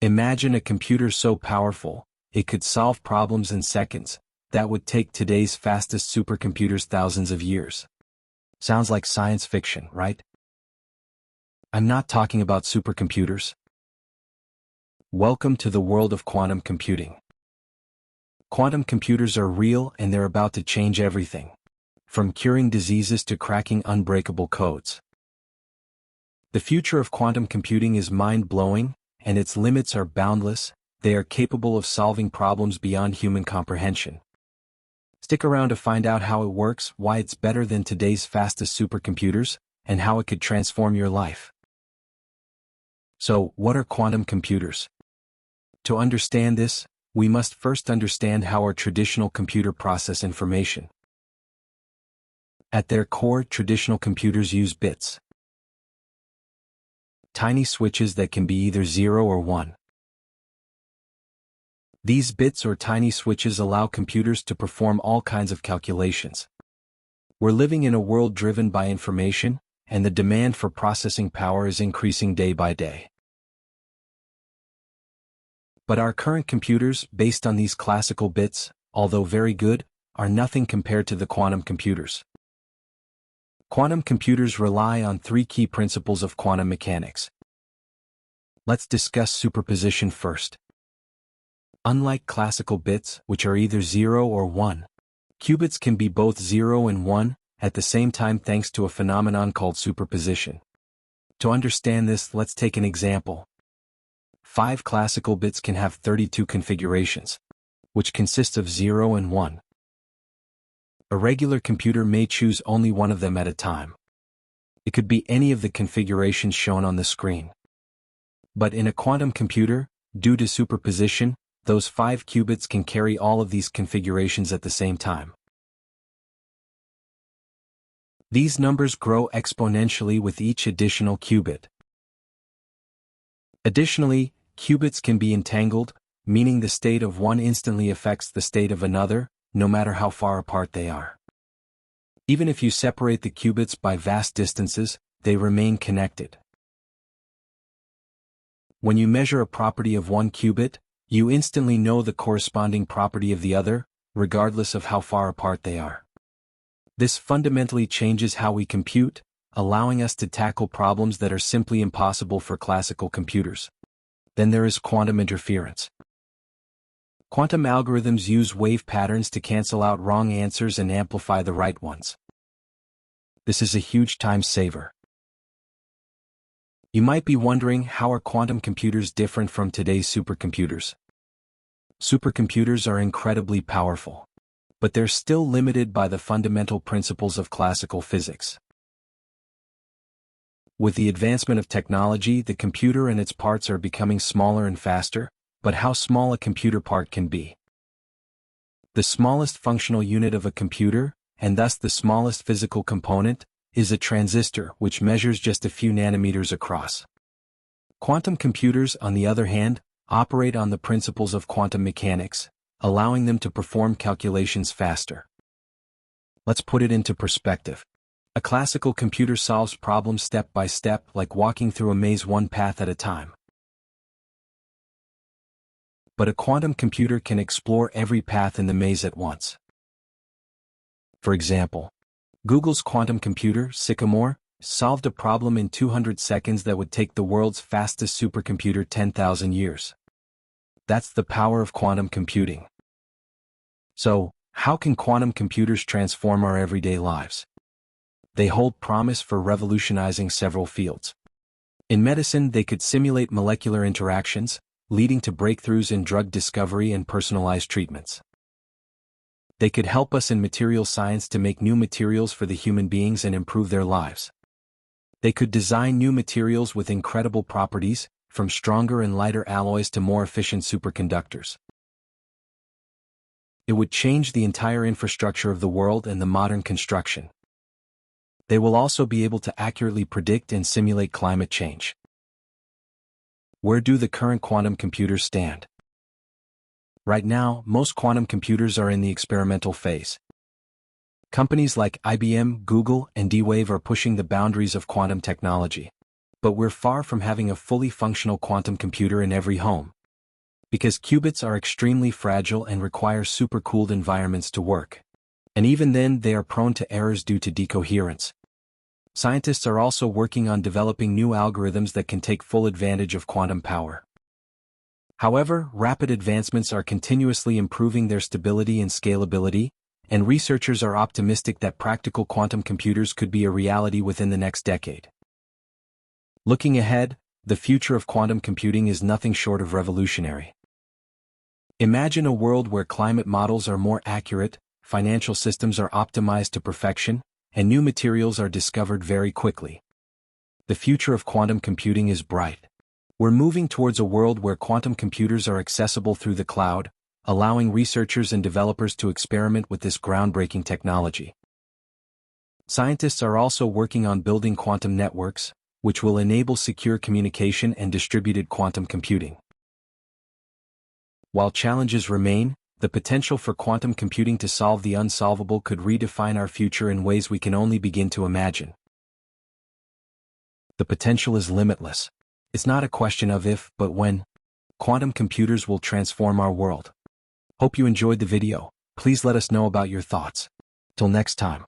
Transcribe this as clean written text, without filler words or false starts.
Imagine a computer so powerful, it could solve problems in seconds that would take today's fastest supercomputers thousands of years. Sounds like science fiction, right? I'm not talking about supercomputers. Welcome to the world of quantum computing. Quantum computers are real and they're about to change everything, from curing diseases to cracking unbreakable codes. The future of quantum computing is mind-blowing, and its limits are boundless. They are capable of solving problems beyond human comprehension. Stick around to find out how it works, why it's better than today's fastest supercomputers, and how it could transform your life. So, what are quantum computers? To understand this, we must first understand how our traditional computer process information. At their core, traditional computers use bits. Tiny switches that can be either 0 or 1. These bits or tiny switches allow computers to perform all kinds of calculations. We're living in a world driven by information, and the demand for processing power is increasing day by day. But our current computers, based on these classical bits, although very good, are nothing compared to the quantum computers. Quantum computers rely on three key principles of quantum mechanics. Let's discuss superposition first. Unlike classical bits, which are either 0 or 1, qubits can be both 0 and 1 at the same time thanks to a phenomenon called superposition. To understand this, let's take an example. 5 classical bits can have 32 configurations, which consist of 0 and 1. A regular computer may choose only one of them at a time. It could be any of the configurations shown on the screen. But in a quantum computer, due to superposition, those 5 qubits can carry all of these configurations at the same time. These numbers grow exponentially with each additional qubit. Additionally, qubits can be entangled, meaning the state of one instantly affects the state of another, no matter how far apart they are. Even if you separate the qubits by vast distances, they remain connected. When you measure a property of one qubit, you instantly know the corresponding property of the other, regardless of how far apart they are. This fundamentally changes how we compute, allowing us to tackle problems that are simply impossible for classical computers. Then there is quantum interference. Quantum algorithms use wave patterns to cancel out wrong answers and amplify the right ones. This is a huge time saver. You might be wondering, how are quantum computers different from today's supercomputers? Supercomputers are incredibly powerful, but they're still limited by the fundamental principles of classical physics. With the advancement of technology, the computer and its parts are becoming smaller and faster, but how small a computer part can be. The smallest functional unit of a computer, and thus the smallest physical component, is a transistor, which measures just a few nanometers across. Quantum computers, on the other hand, operate on the principles of quantum mechanics, allowing them to perform calculations faster. Let's put it into perspective. A classical computer solves problems step by step, like walking through a maze one path at a time. But a quantum computer can explore every path in the maze at once. For example, Google's quantum computer, Sycamore, solved a problem in 200 seconds that would take the world's fastest supercomputer 10,000 years. That's the power of quantum computing. So, how can quantum computers transform our everyday lives? They hold promise for revolutionizing several fields. In medicine, they could simulate molecular interactions, leading to breakthroughs in drug discovery and personalized treatments. They could help us in material science to make new materials for the human beings and improve their lives. They could design new materials with incredible properties, from stronger and lighter alloys to more efficient superconductors. It would change the entire infrastructure of the world and the modern construction. They will also be able to accurately predict and simulate climate change. Where do the current quantum computers stand? Right now, most quantum computers are in the experimental phase. Companies like IBM, Google, and D-Wave are pushing the boundaries of quantum technology. But we're far from having a fully functional quantum computer in every home, because qubits are extremely fragile and require supercooled environments to work. And even then, they are prone to errors due to decoherence. Scientists are also working on developing new algorithms that can take full advantage of quantum power. However, rapid advancements are continuously improving their stability and scalability, and researchers are optimistic that practical quantum computers could be a reality within the next decade. Looking ahead, the future of quantum computing is nothing short of revolutionary. Imagine a world where climate models are more accurate, financial systems are optimized to perfection, and new materials are discovered very quickly. The future of quantum computing is bright. We're moving towards a world where quantum computers are accessible through the cloud, allowing researchers and developers to experiment with this groundbreaking technology. Scientists are also working on building quantum networks, which will enable secure communication and distributed quantum computing. While challenges remain, the potential for quantum computing to solve the unsolvable could redefine our future in ways we can only begin to imagine. The potential is limitless. It's not a question of if, but when. Quantum computers will transform our world. Hope you enjoyed the video. Please let us know about your thoughts. Till next time.